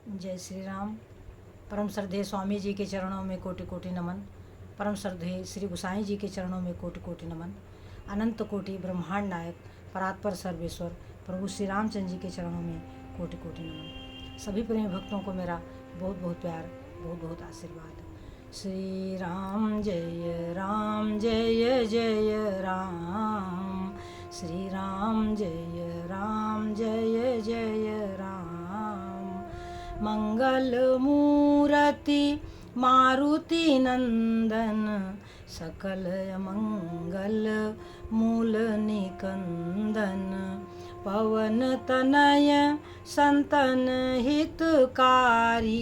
जय श्री राम। परम श्रद्धेय स्वामी जी के चरणों में कोटि कोटि नमन। परम श्रद्धेय श्री गोसाई जी के चरणों में कोटि कोटि नमन। अनंत कोटि ब्रह्मांड नायक परात्पर सर्वेश्वर प्रभु श्री रामचंद्र जी के चरणों में कोटि कोटि नमन। सभी प्रेमी भक्तों को मेरा बहुत बहुत प्यार, बहुत बहुत आशीर्वाद। श्री राम जय राम, जय जय राम। श्री राम जय राम, जय जय राम। मंगल मूर्ति मारुति नंदन, सकल मंगल मूल निकंदन। पवन तनय संतन हितकारी,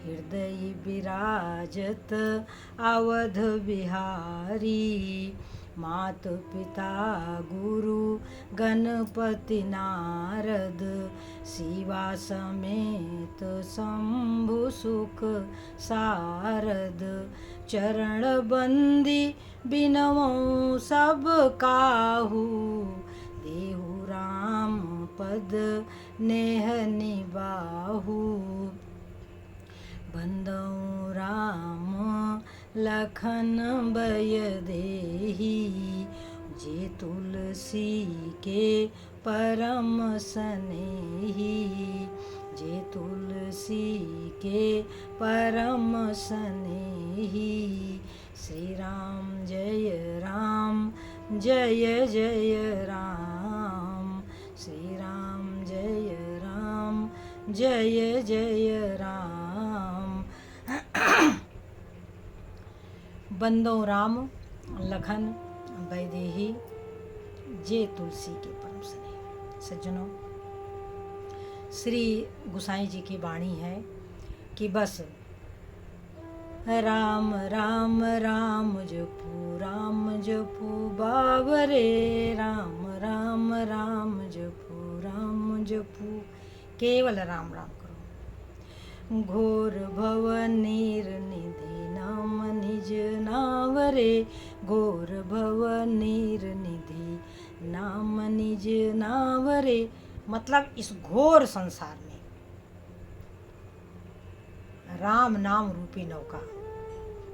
हृदय विराजत अवध बिहारी। मात पिता गुरु गणपति नारद, शिवा समेत शंभु सुख सारद। चरण बंदी बिनवों सब काहू, देहु राम पद नेह निबाहु। बंदौ राम लखन बय देही, जे तुलसी के परम सनेही। जे तुलसी के परम सनेही। श्री राम जय राम, जय जय राम। श्री राम जय राम, जय जय राम। बंदो राम लखन वैदेही, जे तुलसी के परम स्नेही। सज्जनों, श्री गोसाई जी की वाणी है कि बस राम राम राम जपू बावरे। राम राम राम जपू, केवल राम राम करो। घोर भव नीर निधि, नाम निज नावरे। घोर भव नीर निधि, नाम निज नावरे। मतलब इस घोर संसार में राम नाम रूपी नौका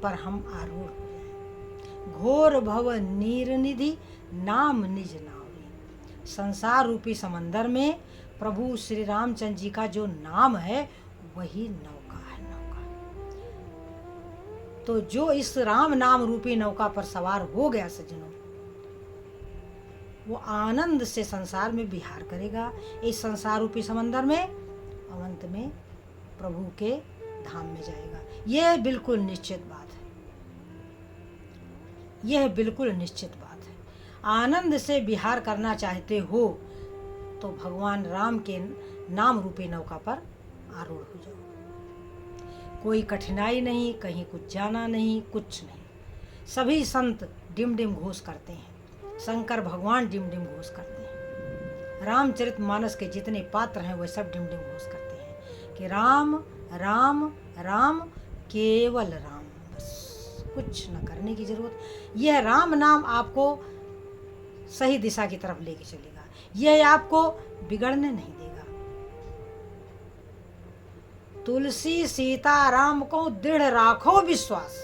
पर हम आरूढ़ हो जाएं। घोर भव नीर निधि, नाम निज नावरे। संसार रूपी समंदर में प्रभु श्री रामचंद्र जी का जो नाम है वही नौका है। नौका तो जो इस राम नाम रूपी नौका पर सवार हो गया सज्जनों, वो आनंद से संसार में विहार करेगा। इस संसार रूपी समंदर में अवंत में प्रभु के धाम में जाएगा। यह बिल्कुल निश्चित बात है। यह बिल्कुल निश्चित बात है। आनंद से विहार करना चाहते हो तो भगवान राम के नाम रूपी नौका पर आरूढ़ हो जाओ। कोई कठिनाई नहीं, कहीं कुछ जाना नहीं, कुछ नहीं। सभी संत डिम डिम घोष करते हैं, शंकर भगवान डिम डिम घोष करते हैं। रामचरितमानस के जितने पात्र हैं वह सब डिम डिम घोष करते हैं कि राम राम राम, केवल राम, बस कुछ न करने की जरूरत। यह राम नाम आपको सही दिशा की तरफ लेके चलेगा। यह आपको बिगड़ने नहीं देगा। तुलसी सीता राम को दृढ़ राखो विश्वास।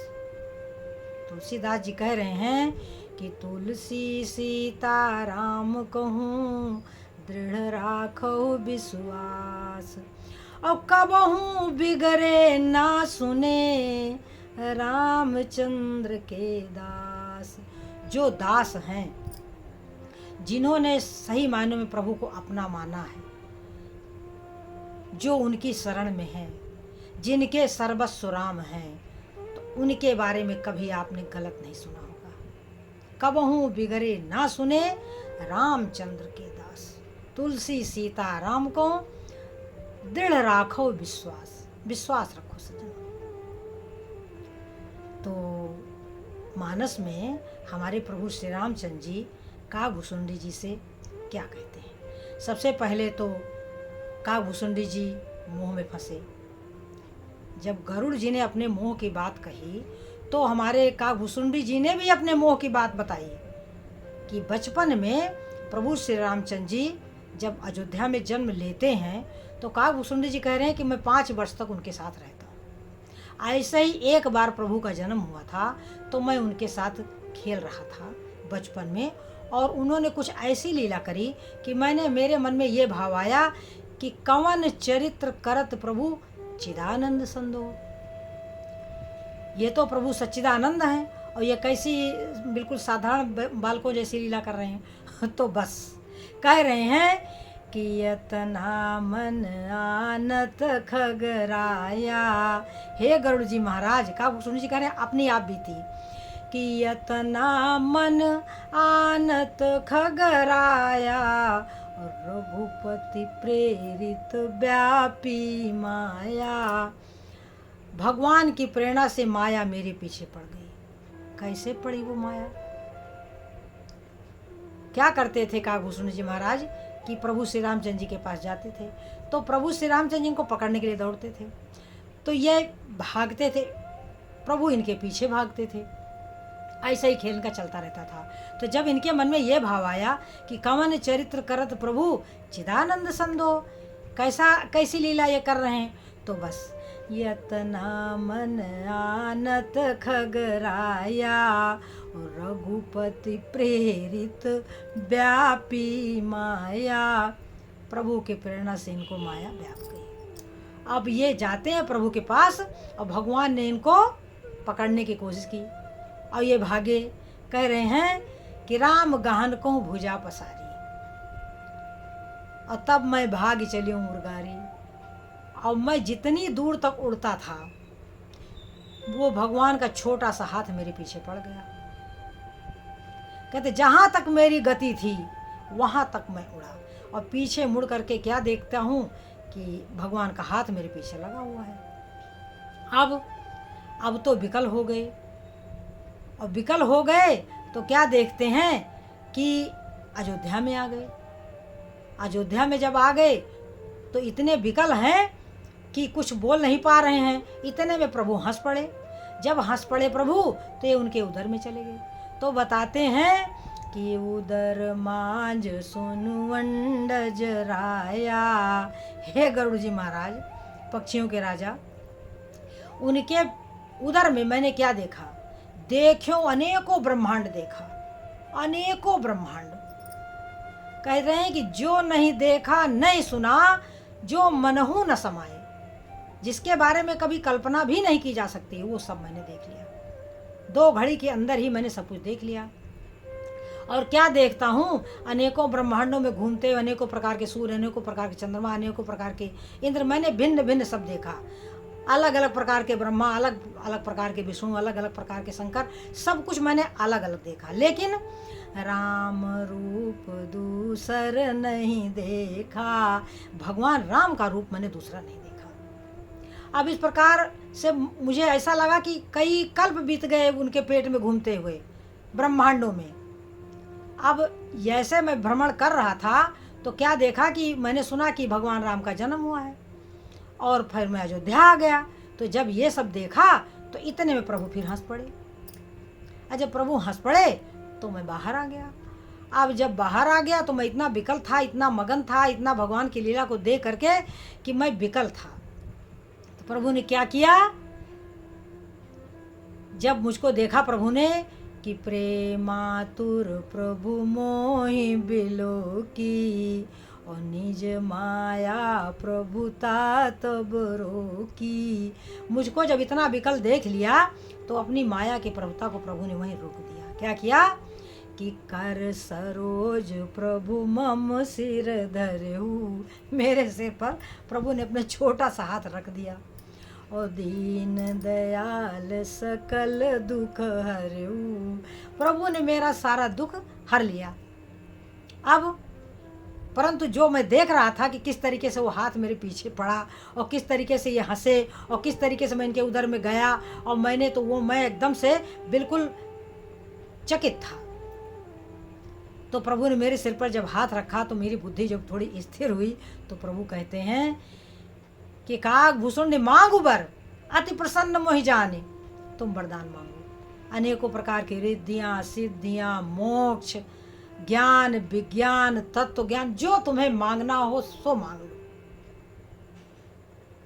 तुलसीदास जी कह रहे हैं कि तुलसी सीता राम कहूँ, दृढ़ राखो विश्वास। और कबहू बिगड़े ना सुने, रामचंद्र के दास। जो दास हैं, जिन्होंने सही मायनों में प्रभु को अपना माना है, जो उनकी शरण में है, जिनके सर्वस्व राम हैं, तो उनके बारे में कभी आपने गलत नहीं सुना होगा। कबहू बिगड़े ना सुने, रामचंद्र के दास। तुलसी सीता राम को दृढ़ राखो विश्वास। विश्वास रखो सज्जन। तो मानस में हमारे प्रभु श्री रामचंद्र जी कागभूषुंडी जी से क्या कहते हैं। सबसे पहले तो कागभूषुंडी जी मोह में फंसे। जब गरुड़ जी ने अपने मोह की बात कही तो हमारे कागभूषुंडी जी ने भी अपने मोह की बात बताई कि बचपन में प्रभु श्री रामचंद्र जी जब अयोध्या में जन्म लेते हैं तो काकभूषुंडी जी कह रहे हैं कि मैं 5 वर्ष तक उनके साथ रहता हूँ। ऐसे ही एक बार प्रभु का जन्म हुआ था तो मैं उनके साथ खेल रहा था बचपन में, और उन्होंने कुछ ऐसी लीला करी कि मेरे मन में ये भाव आया कि कवन चरित्र करत प्रभु चिदानंद संदो। ये तो प्रभु सच्चिदानंद हैं और ये कैसी बिल्कुल साधारण बालकों जैसी लीला कर रहे हैं। तो बस कह रहे हैं कि यतना मन आनत खगराया। हे गरुड़ जी महाराज, काकभूषुंडी जी कह रहे हैं अपनी आप बीती कि यतना मन आनत खगराया, रघुपति प्रेरित व्यापी माया। भगवान की प्रेरणा से माया मेरे पीछे पड़ गई। कैसे पड़ी वो माया? क्या करते थे काकभूषुंडी जी महाराज कि प्रभु श्री रामचंद्र जी के पास जाते थे तो प्रभु श्री रामचंद्र जी को पकड़ने के लिए दौड़ते थे, तो ये भागते थे, प्रभु इनके पीछे भागते थे। ऐसा ही खेल का चलता रहता था। तो जब इनके मन में ये भाव आया कि कवन चरित्र करत प्रभु चिदानंद संदो, कैसी लीला ये कर रहे हैं, तो बस यतना मन आनत खगराया, रघुपति प्रेरित व्यापी माया। प्रभु के प्रेरणा से इनको माया व्याप गई। अब ये जाते हैं प्रभु के पास और भगवान ने इनको पकड़ने की कोशिश की और ये भागे। कह रहे हैं कि राम गहन को भुजा पसारी, और तब मैं भाग चली हूँ मुर्गारी। और मैं जितनी दूर तक उड़ता था वो भगवान का छोटा सा हाथ मेरे पीछे पड़ गया। कहते जहाँ तक मेरी गति थी वहाँ तक मैं उड़ा, और पीछे मुड़ करके क्या देखता हूँ कि भगवान का हाथ मेरे पीछे लगा हुआ है। अब तो विकल हो गए, और विकल हो गए तो क्या देखते हैं कि अयोध्या में आ गए। अयोध्या में जब आ गए तो इतने विकल हैं कि कुछ बोल नहीं पा रहे हैं। इतने में प्रभु हंस पड़े। जब हंस पड़े प्रभु तो ये उनके उदर में चले गए। तो बताते हैं कि उदर मांझ सुनु अंडज राया। हे गरुड़ जी महाराज, पक्षियों के राजा, उनके उदर में मैंने क्या देखा? देखो अनेकों ब्रह्मांड देखा, अनेकों ब्रह्मांड। कह रहे हैं कि जो नहीं देखा नहीं सुना, जो मनहु न समाये, जिसके बारे में कभी कल्पना भी नहीं की जा सकती, वो सब मैंने देख लिया। 2 घड़ी के अंदर ही मैंने सब कुछ देख लिया। और क्या देखता हूँ? अनेकों ब्रह्मांडों में घूमते हुए अनेकों प्रकार के सूर्य, अनेकों प्रकार के चंद्रमा, अनेकों प्रकार के इंद्र, मैंने भिन्न भिन्न सब देखा। अलग अलग प्रकार के ब्रह्मा, अलग अलग प्रकार के विष्णु, अलग अलग प्रकार के शंकर, सब कुछ मैंने अलग अलग देखा। लेकिन राम रूप दूसर नहीं देखा, भगवान राम का रूप मैंने दूसरा नहीं देखा। अब इस प्रकार से मुझे ऐसा लगा कि कई कल्प बीत गए उनके पेट में घूमते हुए ब्रह्मांडों में। अब जैसे मैं भ्रमण कर रहा था तो क्या देखा कि मैंने सुना कि भगवान राम का जन्म हुआ है, और फिर मैं अयोध्या आ गया। तो जब ये सब देखा तो इतने में प्रभु फिर हंस पड़े। और जब प्रभु हंस पड़े तो मैं बाहर आ गया। अब जब बाहर आ गया तो मैं इतना विकल था, इतना मगन था, इतना भगवान की लीला को देख करके कि मैं विकल था। तो प्रभु ने क्या किया? जब मुझको देखा प्रभु ने कि प्रेमातुर प्रभु मोहि बिलो की, और निज माया प्रभुता तब रोकी। मुझको जब इतना विकल देख लिया तो अपनी माया की प्रभुता को प्रभु ने वहीं रोक दिया। क्या किया कि कर सरोज प्रभु मम सिर धरहु, मेरे सिर पर प्रभु ने अपना छोटा सा हाथ रख दिया। और दीन दयाल सकल दुख हरहु, प्रभु ने मेरा सारा दुख हर लिया। अब परंतु जो मैं देख रहा था कि किस तरीके से वो हाथ मेरे पीछे पड़ा और किस तरीके से ये हंसे और किस तरीके से मैं इनके उदर में गया, और मैं एकदम से बिल्कुल चकित था। तो प्रभु ने मेरे सिर पर जब हाथ रखा तो मेरी बुद्धि जब थोड़ी स्थिर हुई तो प्रभु कहते हैं कि काकभूषुंड ने मांग उबर अति प्रसन्न मोहि जाने, तुम वरदान मांगो। अनेकों प्रकार की रिद्धियाँ, सिद्धियाँ, मोक्ष, ज्ञान, विज्ञान, तत्व ज्ञान, जो तुम्हें मांगना हो सो मांग लो।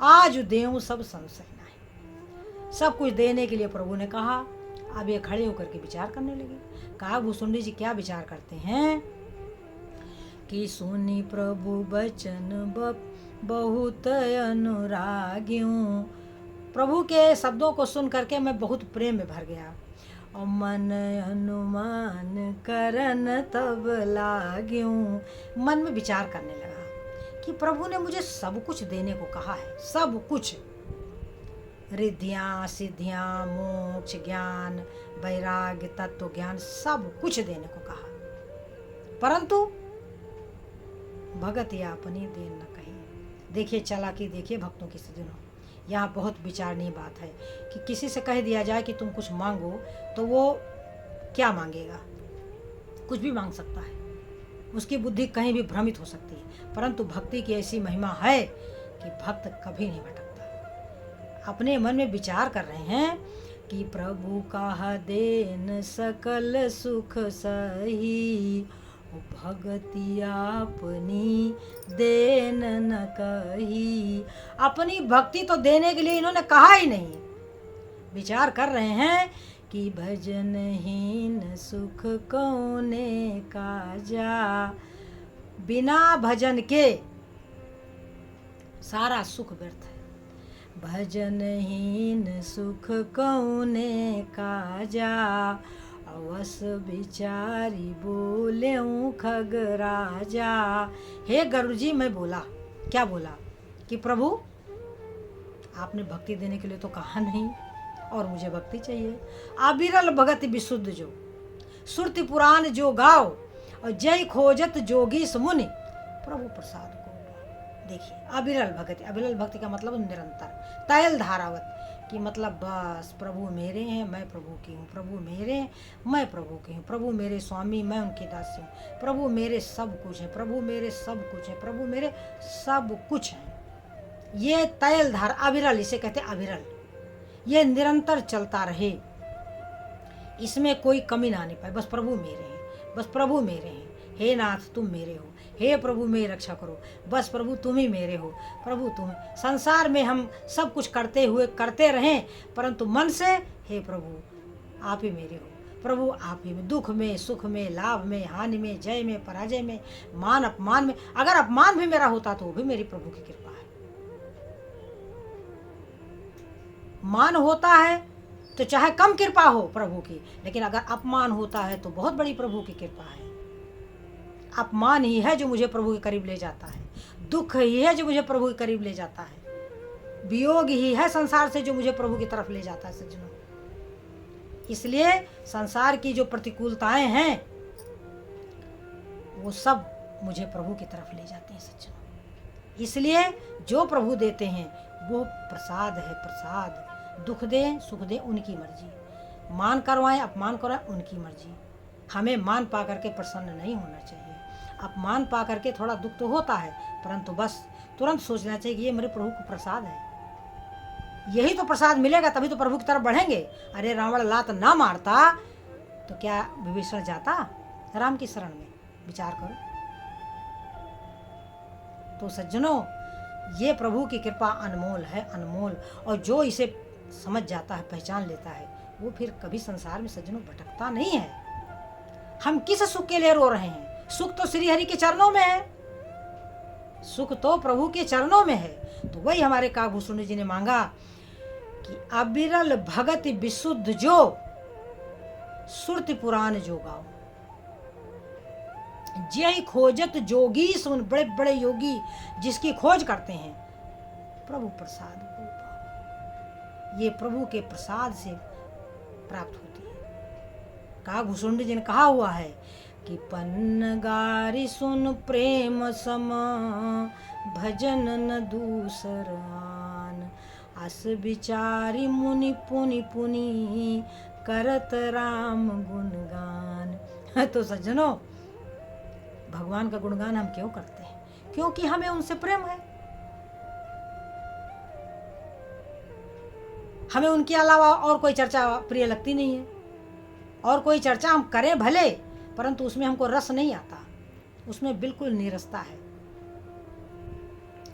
आज देऊं सब संशय नहीं। सब कुछ देने के लिए प्रभु ने कहा। अब ये खड़े होकर के विचार करने लगे। कहा भुसुंडी जी क्या विचार करते हैं कि सुनी प्रभु बचन बहुत अनुराग्यों। प्रभु के शब्दों को सुन करके मैं बहुत प्रेम में भर गया और मन अनुमान करन तब लाग्यूं। मन में विचार करने लगा कि प्रभु ने मुझे सब कुछ देने को कहा है, सब कुछ, रिद्धियाँ सिद्धियाँ मोक्ष ज्ञान वैराग्य तत्व ज्ञान सब कुछ देने को कहा, परंतु भगत या अपनी देन न कही। देखिए चालाकी, देखिए भक्तों की सज्जनों, यहाँ बहुत विचारणीय बात है कि किसी से कह दिया जाए कि तुम कुछ मांगो तो वो क्या मांगेगा, कुछ भी मांग सकता है, उसकी बुद्धि कहीं भी भ्रमित हो सकती है, परंतु भक्ति की ऐसी महिमा है कि भक्त कभी नहीं भटकता। अपने मन में विचार कर रहे हैं कि प्रभु का देन सकल सुख सही, भगति अपनी देन न कही। अपनी भक्ति तो देने के लिए इन्होंने कहा ही नहीं। विचार कर रहे हैं कि भजनहीन सुख कौने काजा, बिना भजन के सारा सुख व्यर्थ है। भजनहीन सुख कौने काजा, अवस बिचारी बोले खग राजा। हे गरुड़ जी मैं बोला, क्या बोला कि प्रभु आपने भक्ति देने के लिए तो कहा नहीं और मुझे भक्ति चाहिए। अविरल भगत विशुद्ध जो, सुरति पुराण जो गाओ और जय खोजत जोगी सुमुनि, प्रभु प्रसाद को। देखिए अविरल भक्ति, अविरल भक्ति का मतलब निरंतर, तैल धारावत कि मतलब बस प्रभु मेरे हैं मैं प्रभु की हूँ, प्रभु मेरे हैं मैं प्रभु की हूँ, प्रभु मेरे स्वामी मैं उनकी दासी हूँ, प्रभु मेरे सब कुछ है, प्रभु मेरे सब कुछ है, प्रभु मेरे सब कुछ है। ये तैल धार अविरल, इसे कहते हैं अविरल। ये निरंतर चलता रहे, इसमें कोई कमी ना आने पाए। बस प्रभु मेरे हैं, बस प्रभु मेरे हैं, हे नाथ तुम मेरे हो, हे प्रभु मेरी रक्षा करो, बस प्रभु तुम ही मेरे हो, प्रभु तुम। संसार में हम सब कुछ करते हुए करते रहें, परंतु मन से हे प्रभु आप ही मेरे हो, प्रभु आप ही में, दुख में सुख में लाभ में हानि में जय में पराजय में मान अपमान में। अगर अपमान भी मेरा होता तो वो भी मेरी प्रभु की कृपा है। मान होता है तो चाहे कम कृपा हो प्रभु की, लेकिन अगर अपमान होता है तो बहुत बड़ी प्रभु की कृपा है। अपमान ही है जो मुझे प्रभु के करीब ले जाता है, दुख ही है जो मुझे प्रभु के करीब ले जाता है, वियोग ही है संसार से जो मुझे प्रभु की तरफ ले जाता है सज्जनों। इसलिए संसार की जो प्रतिकूलताएं हैं वो सब मुझे प्रभु की तरफ ले जाते हैं सज्जनों। इसलिए जो प्रभु देते हैं वो प्रसाद है, प्रसाद। दुख दें सुख दें उनकी मर्जी, मान करवाएं अपमान करवाएं उनकी मर्जी। हमें मान पा करके प्रसन्न नहीं होना चाहिए। अपमान पा करके थोड़ा दुख तो होता है, परंतु बस तुरंत सोचना चाहिए कि ये मेरे प्रभु को प्रसाद है, यही तो प्रसाद मिलेगा तभी तो प्रभु की तरफ बढ़ेंगे। अरे रावण लात ना मारता तो क्या विभीषण जाता राम की शरण में? विचार करो। तो सज्जनों ये प्रभु की कृपा अनमोल है, अनमोल। और जो इसे समझ जाता है, पहचान लेता है, वो फिर कभी संसार में सज्जनों भटकता नहीं है। हम किस सुख के लिए रो रहे हैं? सुख तो श्री हरि के चरणों में है, सुख तो प्रभु के चरणों में है। तो वही हमारे काकभूषण जी ने मांगा कि अविरल भगत विशुद्ध जो, सुरति पुराण जो गाओ, जय खोजत जोगी सुन। बड़े बड़े योगी जिसकी खोज करते हैं, प्रभु प्रसाद को पाओ। ये प्रभु के प्रसाद से प्राप्त होती है। काकभूषण जी ने कहा हुआ है कि पन्न गारी सुन प्रेम सम, भजन न दूसर आन। अस विचारी मुनि पुनि पुनि, करत राम गुणगान। तो सज्जनों भगवान का गुणगान हम क्यों करते हैं? क्योंकि हमें उनसे प्रेम है। हमें उनके अलावा और कोई चर्चा प्रिय लगती नहीं है। और कोई चर्चा हम करें भले, परंतु उसमें हमको रस नहीं आता, उसमें बिल्कुल नीरसता है,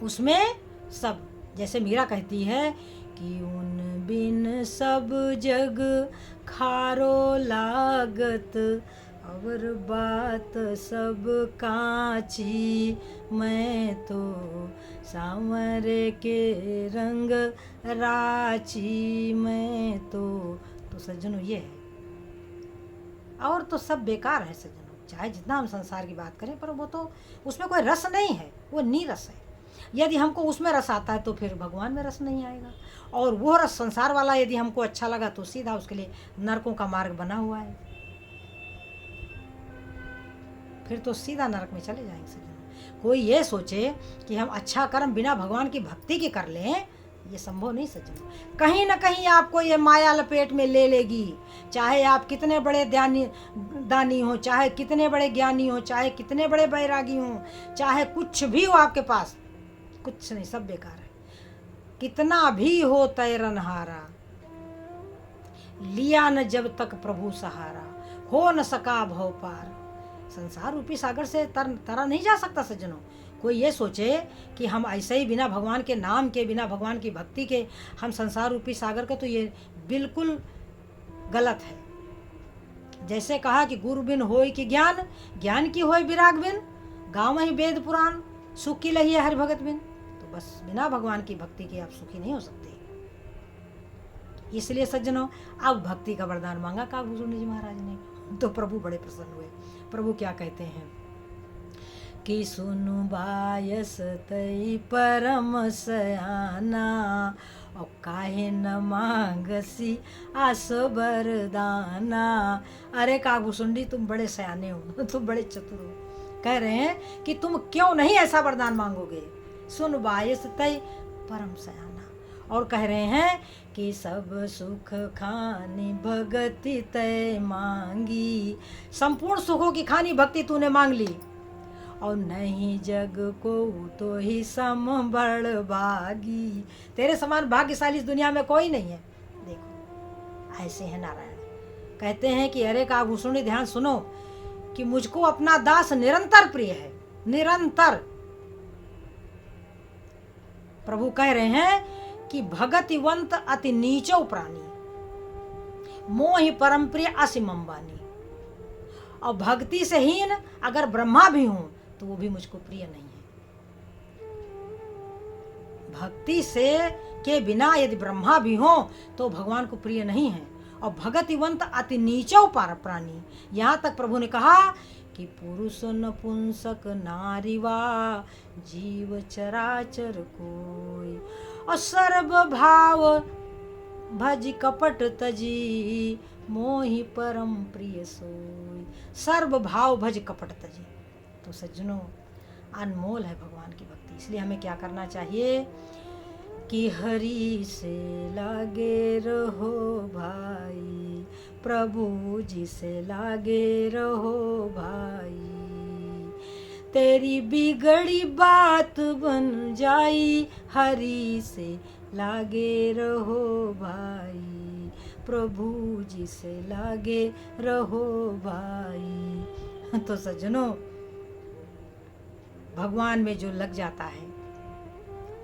उसमें सब जैसे मीरा कहती है कि उन बिन सब जग खारो लागत, और बात सब कांची, मैं तो सांवर के रंग राची, मैं तो सज्जनों ये है। और तो सब बेकार है सज्जनों, चाहे जितना हम संसार की बात करें, पर वो तो उसमें कोई रस नहीं है, वो नीरस है। यदि हमको उसमें रस आता है तो फिर भगवान में रस नहीं आएगा। और वो रस संसार वाला यदि हमको अच्छा लगा तो सीधा उसके लिए नरकों का मार्ग बना हुआ है, फिर तो सीधा नरक में चले जाएंगे सज्जनों। कोई ये सोचे कि हम अच्छा कर्म बिना भगवान की भक्ति के कर लें, ये संभव नहीं सज्जनों। कहीं ना कहीं आपको ये माया लपेट में ले लेगी, चाहे आप कितने बड़े दानी हो, चाहे कितने बड़े ज्ञानी हो, चाहे कितने बड़े बैरागी हो, चाहे कुछ भी हो आपके पास, कुछ नहीं, सब बेकार है। कितना भी हो तैरनहारा, लिया न जब तक प्रभु सहारा, हो न सका भव पार। संसार रूपी सागर से तरा नहीं जा सकता सज्जनों। कोई ये सोचे कि हम ऐसे ही बिना भगवान के नाम के, बिना भगवान की भक्ति के हम संसार रूपी सागर का, तो ये बिल्कुल गलत है। जैसे कहा कि गुरु बिन होय कि ज्ञान, ज्ञान की होय विराग बिन, गाँव ही वेद पुराण, सुख की लही हरि भगत बिन। तो बस बिना भगवान की भक्ति के आप सुखी नहीं हो सकते। इसलिए सज्जनों, अब भक्ति का वरदान मांगा काकभूषण जी महाराज ने, तो प्रभु बड़े प्रसन्न हुए। प्रभु क्या कहते हैं कि सुनु बायस तई परम सयाना, और काहे न मांगसी आस बरदाना। अरे काकभूषण जी, तुम बड़े सयाने हो, तुम बड़े चतुर हो। कह रहे हैं कि तुम क्यों नहीं ऐसा वरदान मांगोगे। सुन बायस तई परम सयाना, और कह रहे हैं कि सब सुख खानी भगति तय मांगी। संपूर्ण सुखों की खानी भक्ति तूने मांग ली, और नहीं जग को तो ही सम बड़ भागी। तेरे समान भाग्यशाली इस दुनिया में कोई नहीं है। देखो ऐसे है नारायण। कहते हैं कि अरे काकभूषण, ध्यान सुनो कि मुझको अपना दास निरंतर प्रिय है, निरंतर। प्रभु कह रहे हैं कि भगतिवंत अति नीचो प्राणी, मोहि परम प्रिय असीम अंबानी। और भक्ति से हीन अगर ब्रह्मा भी हूं तो वो भी मुझको प्रिय नहीं है। भक्ति से के बिना यदि ब्रह्मा भी हो तो भगवान को प्रिय नहीं है। और भगतिवंत अति नीचो प्राणी, यहाँ तक प्रभु ने कहा कि पुरुष नपुंसक नारीवा, जीव चराचर कोई, और सर्व भाव भज कपट तजी, मोहि परम प्रिय सोई। सर्व भाव भज कपट तजी। तो सज्जनों, अनमोल है भगवान की भक्ति। इसलिए हमें क्या करना चाहिए कि हरि से लागे रहो भाई, प्रभु जी से लागे रहो भाई, तेरी बिगड़ी बात बन जाई, हरि से लागे रहो भाई, प्रभु जी से लागे रहो भाई। तो सज्जनों, भगवान में जो लग जाता है,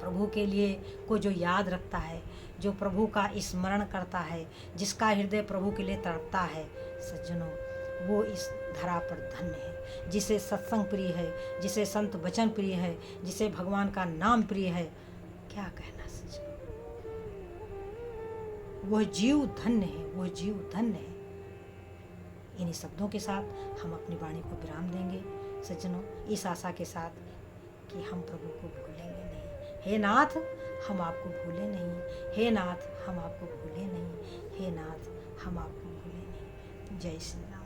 प्रभु के लिए को जो याद रखता है, जो प्रभु का स्मरण करता है, जिसका हृदय प्रभु के लिए तड़पता है, सज्जनों, वो इस धरा पर धन्य है। जिसे सत्संग प्रिय है, जिसे संत वचन प्रिय है, जिसे भगवान का नाम प्रिय है, क्या कहना सज्जनों, वह जीव धन्य है, वह जीव धन्य है। इन्हीं शब्दों के साथ हम अपनी वाणी को विराम देंगे सज्जनों, इस आशा के साथ कि हम प्रभु को भूलेंगे नहीं। हे नाथ, हम आपको भूले नहीं। हे नाथ, हम आपको भूले नहीं। हे नाथ, हम आपको भूले नहीं। जय श्री राम।